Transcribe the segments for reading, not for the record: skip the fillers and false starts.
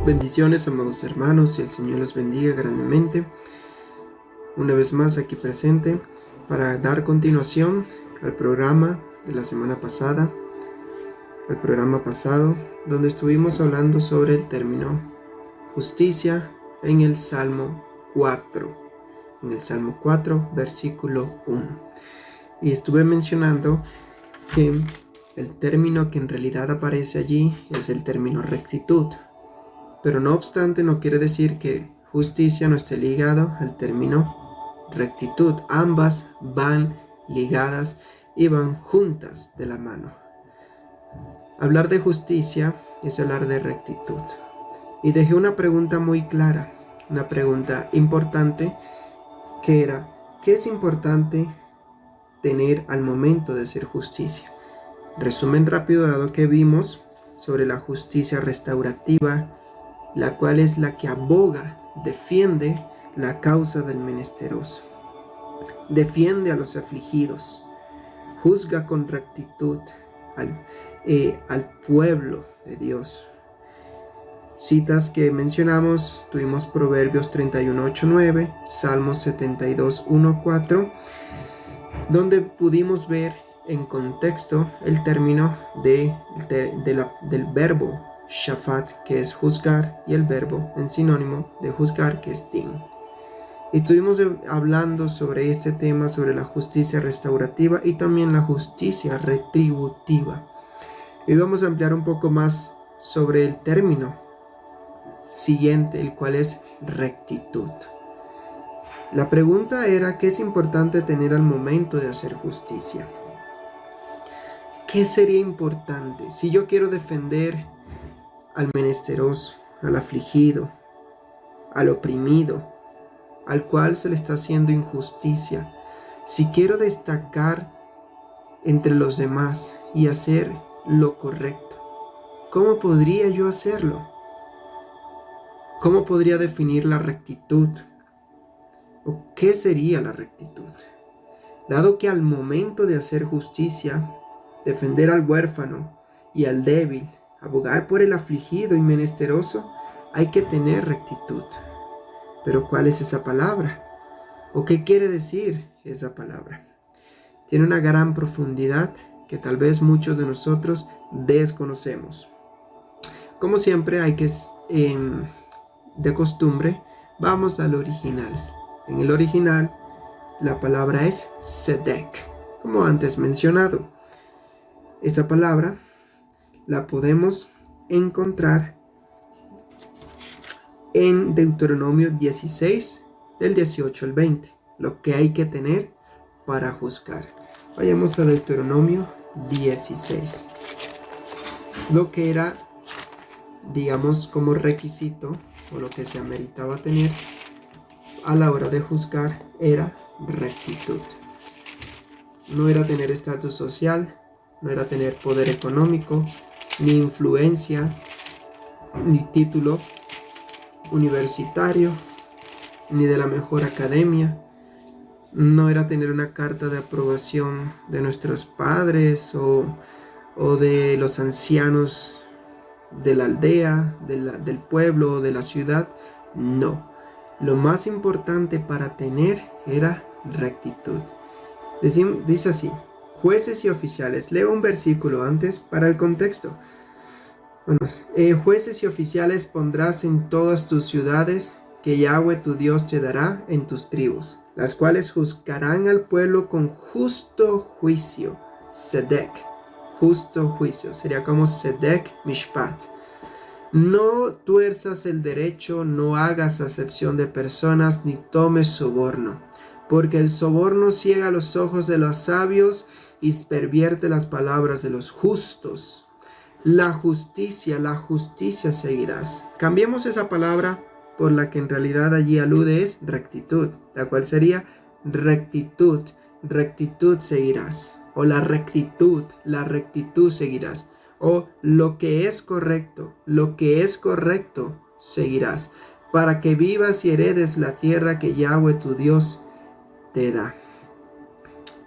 Bendiciones, amados hermanos, y el Señor los bendiga grandemente. Una vez más aquí presente para dar continuación al programa de la semana pasada, al programa pasado, donde estuvimos hablando sobre el término justicia en el Salmo 4, versículo 1. Y estuve mencionando que el término que en realidad aparece allí es el término rectitud. Pero no obstante, no quiere decir que justicia no esté ligado al término rectitud. Ambas van ligadas y van juntas de la mano. Hablar de justicia es hablar de rectitud. Y dejé una pregunta muy clara, una pregunta importante, que era: ¿qué es importante tener al momento de hacer justicia? Resumen rápido dado que vimos sobre la justicia restaurativa, la cual es la que aboga, defiende la causa del menesteroso, defiende a los afligidos, juzga con rectitud al pueblo de Dios. Citas que mencionamos, tuvimos Proverbios 31:8-9, Salmos 72:1-4, donde pudimos ver en contexto el término del verbo shafat, que es juzgar, y el verbo en sinónimo de juzgar, que es din. Estuvimos hablando sobre este tema, sobre la justicia restaurativa y también la justicia retributiva. Hoy vamos a ampliar un poco más sobre el término siguiente, el cual es rectitud. La pregunta era: ¿qué es importante tener al momento de hacer justicia? ¿Qué sería importante si yo quiero defender al menesteroso, al afligido, al oprimido, al cual se le está haciendo injusticia? Si quiero destacar entre los demás y hacer lo correcto, ¿cómo podría yo hacerlo? ¿Cómo podría definir la rectitud? ¿O qué sería la rectitud? Dado que al momento de hacer justicia, defender al huérfano y al débil, abogar por el afligido y menesteroso, hay que tener rectitud. Pero ¿cuál es esa palabra? ¿O qué quiere decir esa palabra? Tiene una gran profundidad que tal vez muchos de nosotros desconocemos. Como siempre, de costumbre, vamos al original. En el original, la palabra es tzedek, como antes mencionado. Esa palabra la podemos encontrar en Deuteronomio 16, del 18 al 20, lo que hay que tener para juzgar. Vayamos a Deuteronomio 16. Lo que era, digamos, como requisito, o lo que se ameritaba tener a la hora de juzgar, era rectitud. No era tener estatus social, no era tener poder económico, ni influencia, ni título universitario, ni de la mejor academia. No era tener una carta de aprobación de nuestros padres o de los ancianos de la aldea, del pueblo o de la ciudad. No. Lo más importante para tener era rectitud. Dice así: jueces y oficiales. Leo un versículo antes para el contexto. Jueces y oficiales pondrás en todas tus ciudades, que Yahweh tu Dios te dará en tus tribus, las cuales juzgarán al pueblo con justo juicio. Tzedek, justo juicio. Sería como tzedek mishpat. No tuerzas el derecho, no hagas acepción de personas, ni tomes soborno, porque el soborno ciega los ojos de los sabios y pervierte las palabras de los justos. La justicia seguirás. Cambiemos esa palabra por la que en realidad allí alude, es rectitud, la cual sería rectitud seguirás, o la rectitud seguirás, o lo que es correcto seguirás, para que vivas y heredes la tierra que Yahweh tu Dios te da.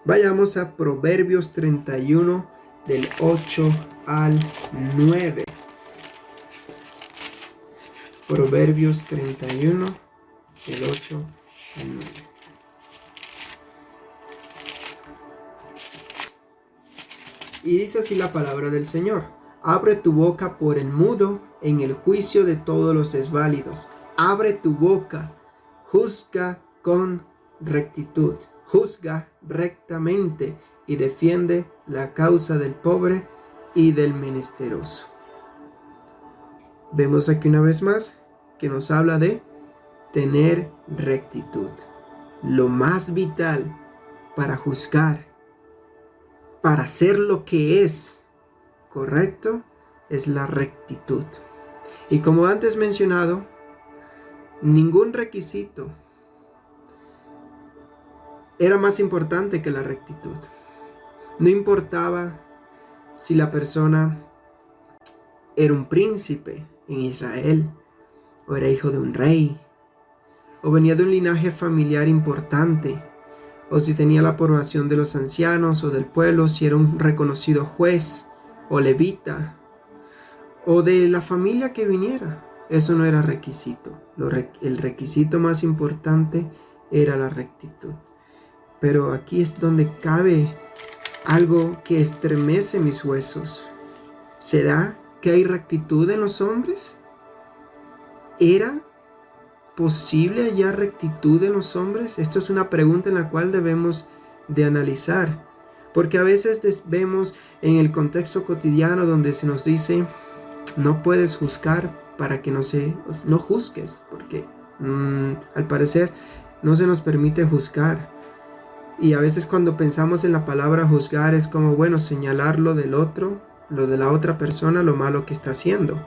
Vayamos a Proverbios 31, del 8 al 9. Proverbios 31, del 8 al 9. Y dice así la palabra del Señor: abre tu boca por el mudo en el juicio de todos los desválidos. Abre tu boca, juzga con rectitud, juzga rectamente y defiende la causa del pobre y del menesteroso. Vemos aquí una vez más que nos habla de tener rectitud. Lo más vital para juzgar, para hacer lo que es correcto, es la rectitud. Y como antes mencionado, ningún requisito era más importante que la rectitud. No importaba si la persona era un príncipe en Israel, o era hijo de un rey, o venía de un linaje familiar importante, o si tenía la aprobación de los ancianos o del pueblo, si era un reconocido juez o levita, o de la familia que viniera. Eso no era requisito. El requisito más importante era la rectitud. Pero aquí es donde cabe algo que estremece mis huesos. ¿Será que hay rectitud en los hombres? ¿Era posible hallar rectitud en los hombres? Esto es una pregunta en la cual debemos de analizar, porque a veces vemos en el contexto cotidiano donde se nos dice: no puedes juzgar para que no juzgues, porque al parecer no se nos permite juzgar. Y a veces cuando pensamos en la palabra juzgar es como, bueno, señalar lo del otro, lo de la otra persona, lo malo que está haciendo.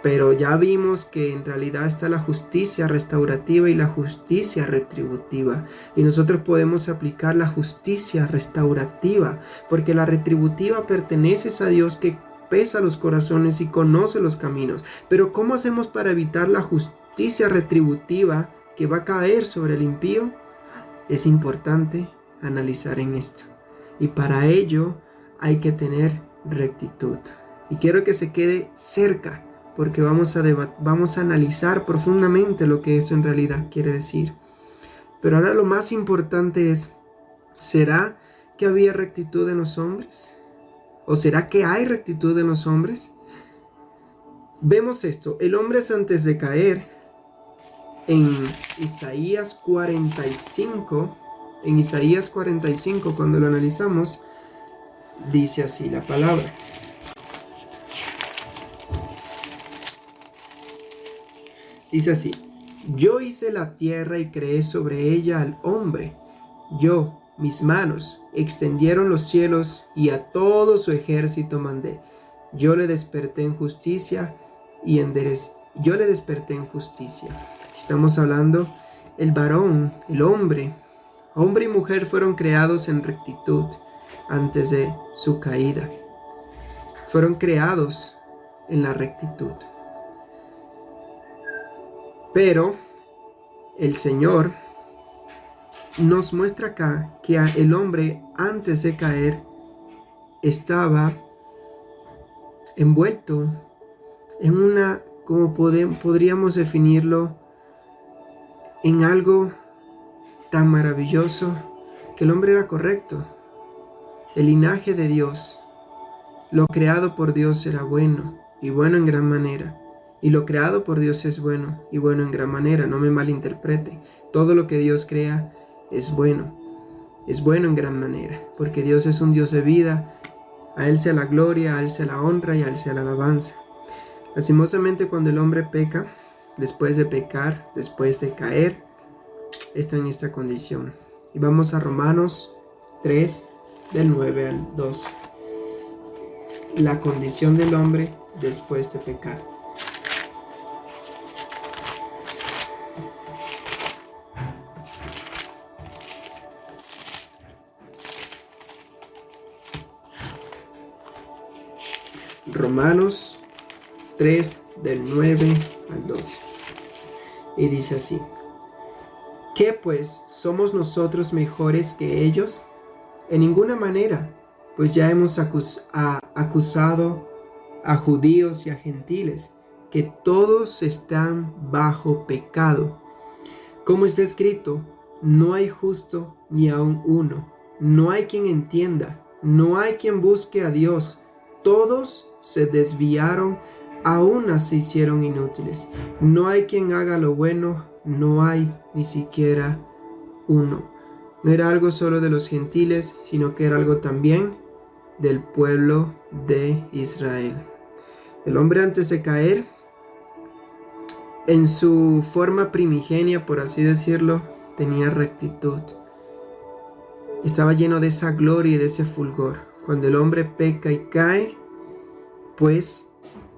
Pero ya vimos que en realidad está la justicia restaurativa y la justicia retributiva. Y nosotros podemos aplicar la justicia restaurativa, porque la retributiva pertenece a Dios, que pesa los corazones y conoce los caminos. Pero ¿cómo hacemos para evitar la justicia retributiva que va a caer sobre el impío? Es importante analizar en esto. Y para ello hay que tener rectitud. Y quiero que se quede cerca, porque vamos a analizar profundamente lo que esto en realidad quiere decir. Pero ahora lo más importante es: ¿será que había rectitud en los hombres? ¿O será que hay rectitud en los hombres? Vemos esto. El hombre es antes de caer. En Isaías 45, cuando lo analizamos, dice así la palabra. Dice así: yo hice la tierra y creé sobre ella al hombre. Yo, mis manos, extendieron los cielos y a todo su ejército mandé. Yo le desperté en justicia y yo le desperté en justicia. Estamos hablando, el varón, el hombre y mujer fueron creados en rectitud antes de su caída. Fueron creados en la rectitud. Pero el Señor nos muestra acá que el hombre antes de caer estaba envuelto en una, como podríamos definirlo, en algo tan maravilloso, que el hombre era correcto. El linaje de Dios, lo creado por Dios era bueno, y bueno en gran manera. Y lo creado por Dios es bueno, y bueno en gran manera. No me malinterprete. Todo lo que Dios crea es bueno en gran manera, porque Dios es un Dios de vida. A Él sea la gloria, a Él sea la honra y a Él sea la alabanza. Lastimosamente, cuando el hombre peca, después de pecar, después de caer, está en esta condición. Y vamos a Romanos 3, del 9 al 12. La condición del hombre después de pecar. Romanos 3, del 9 al 12. Y dice así: ¿qué pues? ¿Somos nosotros mejores que ellos? En ninguna manera, pues ya hemos acusado a judíos y a gentiles, que todos están bajo pecado. Como está escrito, no hay justo ni aun uno, no hay quien entienda, no hay quien busque a Dios, todos se desviaron, a una se hicieron inútiles, no hay quien haga lo bueno, no hay ni siquiera uno. No era algo solo de los gentiles, sino que era algo también del pueblo de Israel. El hombre antes de caer, en su forma primigenia, por así decirlo, tenía rectitud. Estaba lleno de esa gloria y de ese fulgor. Cuando el hombre peca y cae, pues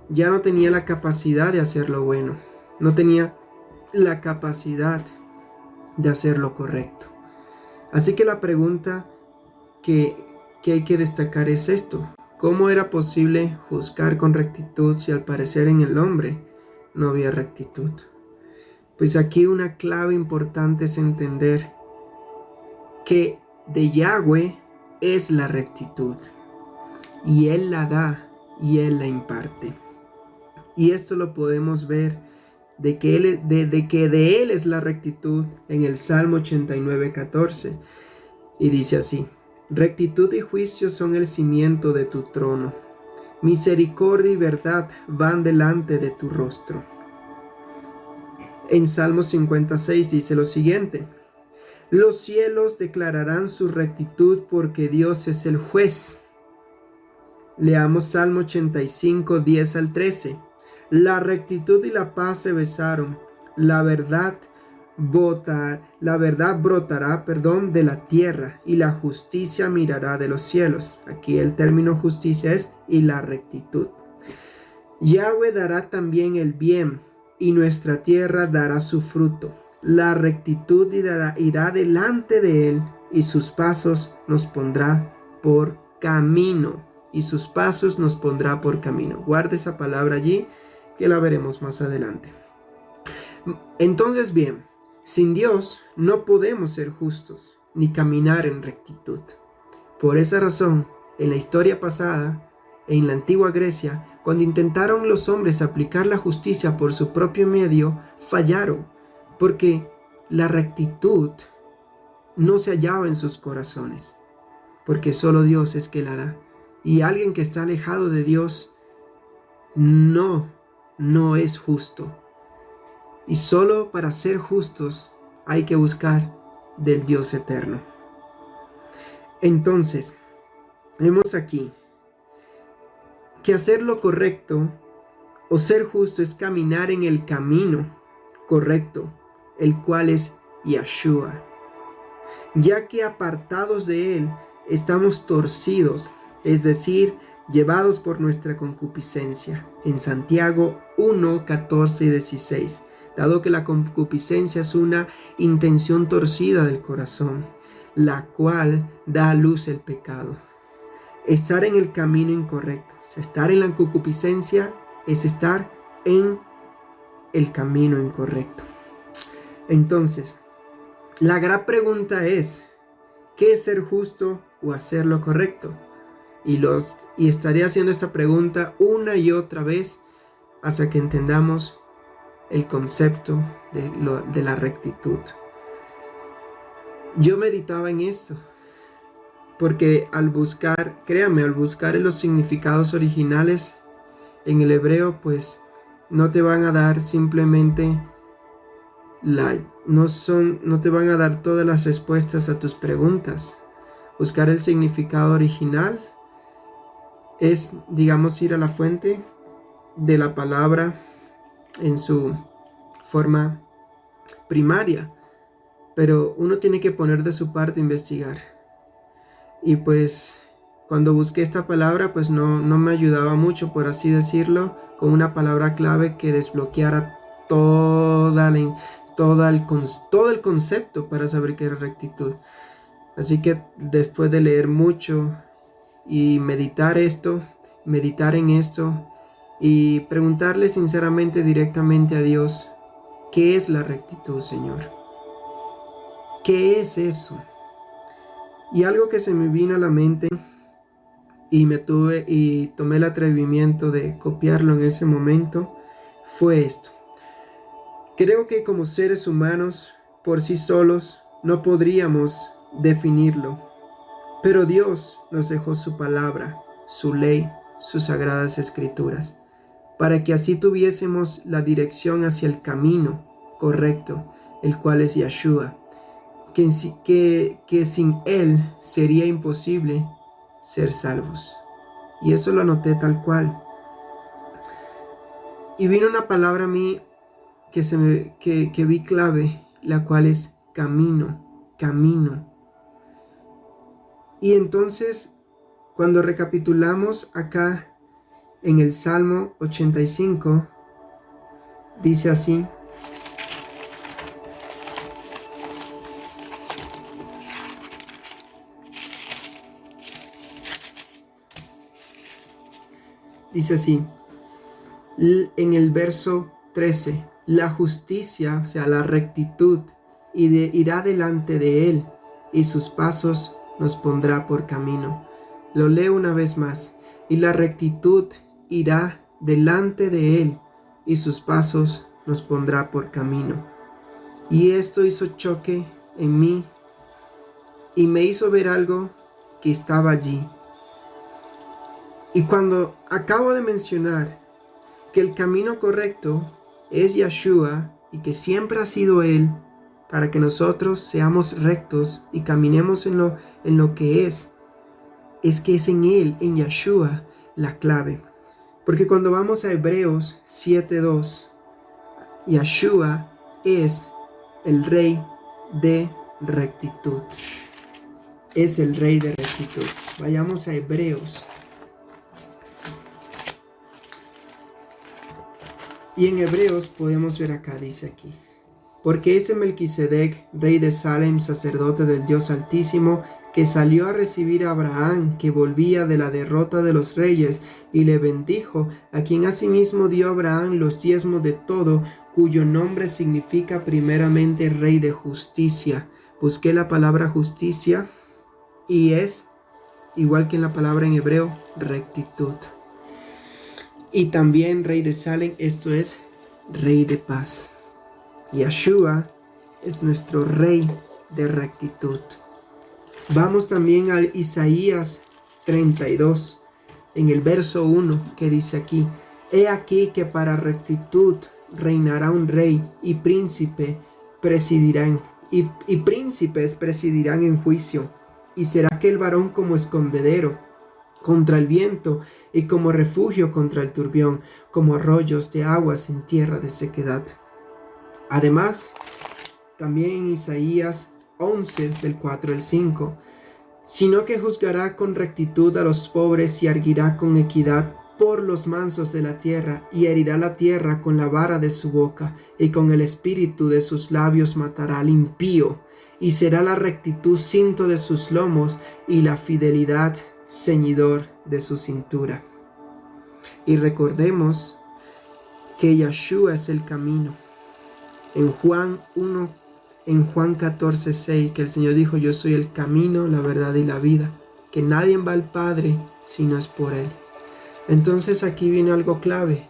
ya no tenía la capacidad de hacer lo bueno. No tenía la capacidad de hacer lo correcto. Así que la pregunta que hay que destacar es esto: ¿cómo era posible juzgar con rectitud si al parecer en el hombre no había rectitud? Pues aquí una clave importante es entender que de Yahweh es la rectitud, y Él la da y Él la imparte. Y esto lo podemos ver de que de Él es la rectitud en el Salmo 89:14, y dice así: rectitud y juicio son el cimiento de tu trono, misericordia y verdad van delante de tu rostro. En Salmo 56 dice lo siguiente: los cielos declararán su rectitud porque Dios es el juez. Leamos Salmo 85, 10 al 13. La rectitud y la paz se besaron, la verdad brotará, de la tierra, y la justicia mirará de los cielos. Aquí el término justicia es y la rectitud. Yahweh dará también el bien, y nuestra tierra dará su fruto. La rectitud irá delante de él, y sus pasos nos pondrá por camino. Y sus pasos nos pondrá por camino. Guarda esa palabra allí, que la veremos más adelante. Entonces, bien, sin Dios no podemos ser justos ni caminar en rectitud. Por esa razón, en la historia pasada, en la antigua Grecia, cuando intentaron los hombres aplicar la justicia por su propio medio, fallaron, porque la rectitud no se hallaba en sus corazones, porque solo Dios es que la da. Y alguien que está alejado de Dios no es justo. Y solo para ser justos hay que buscar del Dios eterno. Entonces, vemos aquí que hacer lo correcto o ser justo es caminar en el camino correcto, el cual es Yahshua, ya que apartados de él estamos torcidos, es decir, llevados por nuestra concupiscencia. En Santiago 1, 14 y 16, dado que la concupiscencia es una intención torcida del corazón, la cual da a luz el pecado. Estar en el camino incorrecto, o sea, estar en la concupiscencia es estar en el camino incorrecto. Entonces, la gran pregunta es: ¿qué es ser justo o hacer lo correcto? Y estaré haciendo esta pregunta una y otra vez hasta que entendamos el concepto de la rectitud. Yo meditaba en esto, porque al buscar en los significados originales en el hebreo, pues no te van a dar simplemente no te van a dar todas las respuestas a tus preguntas. Buscar el significado original es, digamos, ir a la fuente de la palabra en su forma primaria, pero uno tiene que poner de su parte a investigar. Y pues cuando busqué esta palabra, pues no me ayudaba mucho, por así decirlo, con una palabra clave que desbloqueara todo el concepto para saber qué era rectitud. Así que después de leer mucho y meditar en esto y preguntarle sinceramente directamente a Dios: ¿qué es la rectitud, Señor? ¿Qué es eso? Y algo que se me vino a la mente y tomé el atrevimiento de copiarlo en ese momento fue esto. Creo que como seres humanos, por sí solos, no podríamos definirlo, pero Dios nos dejó su palabra, su ley, sus sagradas escrituras, para que así tuviésemos la dirección hacia el camino correcto, el cual es Yeshua, que sin Él sería imposible ser salvos. Y eso lo anoté tal cual. Y vino una palabra a mí que vi clave, la cual es camino, camino. Y entonces, cuando recapitulamos acá en el Salmo 85, dice así: en el verso 13, la justicia, o sea, la rectitud, irá delante de él, y sus pasos nos pondrá por camino. Lo leo una vez más: y la rectitud irá delante de él, y sus pasos nos pondrá por camino. Y esto hizo choque en mí, y me hizo ver algo que estaba allí. Y cuando acabo de mencionar que el camino correcto es Yeshua y que siempre ha sido Él, para que nosotros seamos rectos y caminemos en lo que es que es en Él, en Yeshua, la clave. Porque cuando vamos a Hebreos 7:2, Yeshua es el Rey de rectitud. Es el Rey de rectitud. Vayamos a Hebreos. Y en Hebreos podemos ver acá, dice aquí: porque ese Melquisedec, rey de Salem, sacerdote del Dios Altísimo, que salió a recibir a Abraham, que volvía de la derrota de los reyes, y le bendijo, a quien asimismo dio a Abraham los diezmos de todo, cuyo nombre significa primeramente Rey de justicia. Busqué la palabra justicia y es, igual que en la palabra en hebreo, rectitud. Y también Rey de Salem, esto es Rey de paz. Yeshua es nuestro Rey de rectitud. Vamos también a Isaías 32, en el verso 1, que dice aquí: he aquí que para rectitud reinará un rey, y príncipes presidirán en juicio, y será aquel varón como escondedero contra el viento, y como refugio contra el turbión, como arroyos de aguas en tierra de sequedad. Además, también en Isaías 11, del 4 al 5, sino que juzgará con rectitud a los pobres y arguirá con equidad por los mansos de la tierra, y herirá la tierra con la vara de su boca, y con el espíritu de sus labios matará al impío, y será la rectitud cinto de sus lomos, y la fidelidad ceñidor de su cintura. Y recordemos que Yeshua es el camino. En Juan 14:6, que el Señor dijo: yo soy el camino, la verdad y la vida, que nadie va al Padre si no es por Él. Entonces aquí viene algo clave,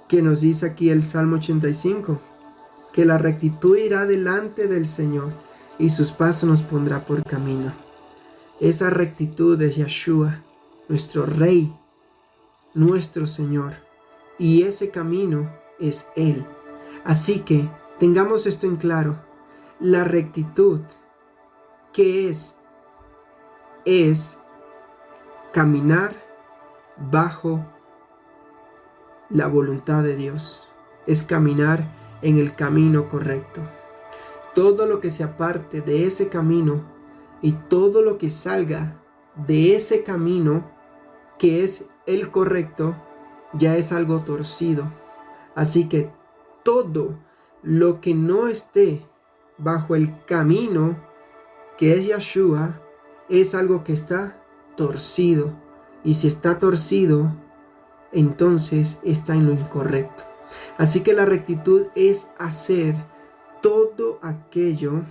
que nos dice aquí el Salmo 85, que la rectitud irá delante del Señor, y sus pasos nos pondrá por camino. Esa rectitud es Yeshua, nuestro Rey, nuestro Señor, y ese camino es Él. Así que tengamos esto en claro: la rectitud, ¿qué es? Es caminar bajo la voluntad de Dios, es caminar en el camino correcto. Todo lo que se aparte de ese camino y todo lo que salga de ese camino, que es el correcto, ya es algo torcido. Así que todo lo que no esté bajo el camino, que es Yeshua, es algo que está torcido. Y si está torcido, entonces está en lo incorrecto. Así que la rectitud es hacer todo aquello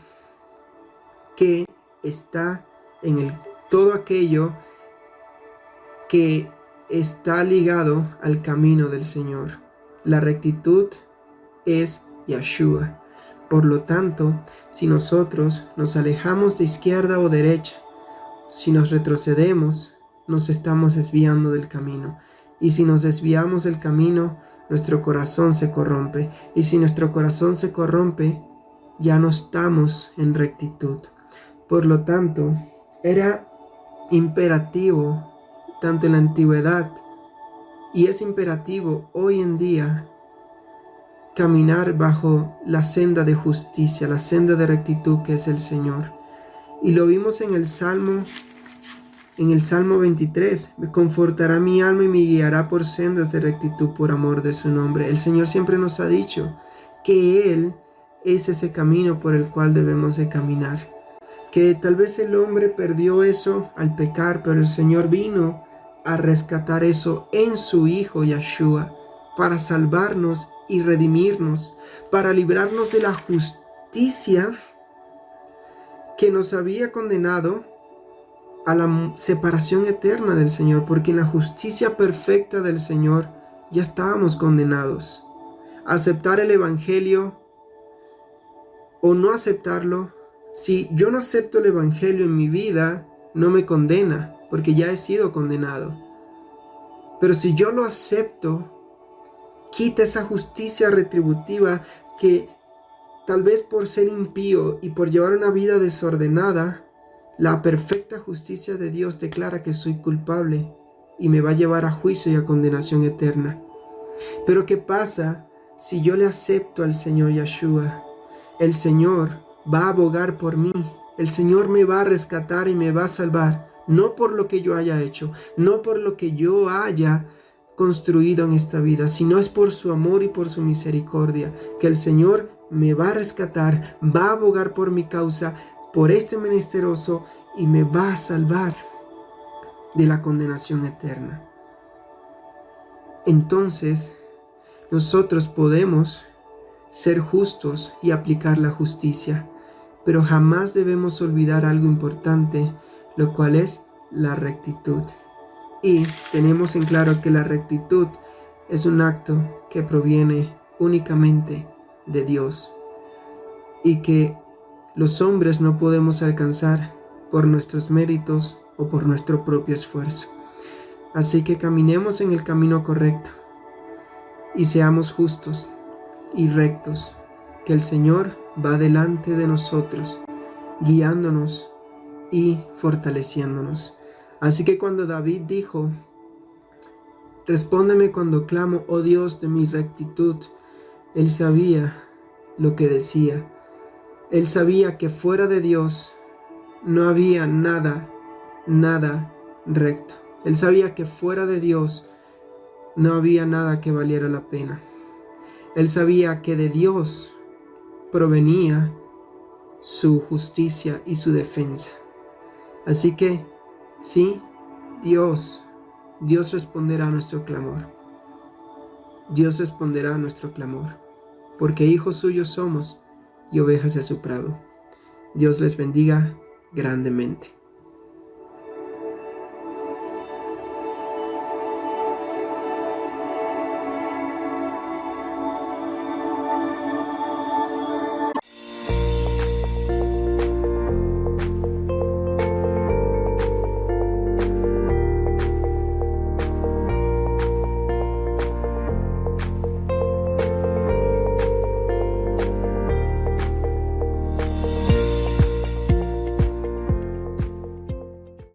que está todo aquello que está ligado al camino del Señor. La rectitud es Yeshua. Por lo tanto, si nosotros nos alejamos de izquierda o derecha, si nos retrocedemos, nos estamos desviando del camino. Y si nos desviamos del camino, nuestro corazón se corrompe. Y si nuestro corazón se corrompe, ya no estamos en rectitud. Por lo tanto, era imperativo, tanto en la antigüedad, y es imperativo hoy en día, caminar bajo la senda de justicia, la senda de rectitud que es el Señor. Y lo vimos en el Salmo 23. Me confortará mi alma y me guiará por sendas de rectitud por amor de su nombre. El Señor siempre nos ha dicho que Él es ese camino por el cual debemos de caminar. Que tal vez el hombre perdió eso al pecar, pero el Señor vino a rescatar eso en su Hijo Yeshua, para salvarnos y redimirnos, para librarnos de la justicia que nos había condenado a la separación eterna del Señor, porque en la justicia perfecta del Señor ya estábamos condenados. Aceptar el Evangelio o no aceptarlo, si yo no acepto el Evangelio en mi vida, no me condena, porque ya he sido condenado. Pero si yo lo acepto, quita esa justicia retributiva que tal vez por ser impío y por llevar una vida desordenada, la perfecta justicia de Dios declara que soy culpable y me va a llevar a juicio y a condenación eterna. Pero ¿qué pasa si yo le acepto al Señor Yeshua? El Señor va a abogar por mí. El Señor me va a rescatar y me va a salvar. No por lo que yo haya hecho, no por lo que yo haya construido en esta vida, sino es por su amor y por su misericordia, que el Señor me va a rescatar, va a abogar por mi causa, por este menesteroso, y me va a salvar de la condenación eterna. Entonces, nosotros podemos ser justos y aplicar la justicia, pero jamás debemos olvidar algo importante, lo cual es la rectitud. Y tenemos en claro que la rectitud es un acto que proviene únicamente de Dios y que los hombres no podemos alcanzar por nuestros méritos o por nuestro propio esfuerzo. Así que caminemos en el camino correcto y seamos justos y rectos, que el Señor va delante de nosotros, guiándonos y fortaleciéndonos. Así que cuando David dijo, respóndeme cuando clamo, oh Dios de mi rectitud, él sabía lo que decía. Él sabía que fuera de Dios no había nada recto. Él sabía que fuera de Dios no había nada que valiera la pena. Él sabía que de Dios provenía su justicia y su defensa. Así que, sí, Dios responderá a nuestro clamor. Dios responderá a nuestro clamor, porque hijos suyos somos y ovejas de su prado. Dios les bendiga grandemente.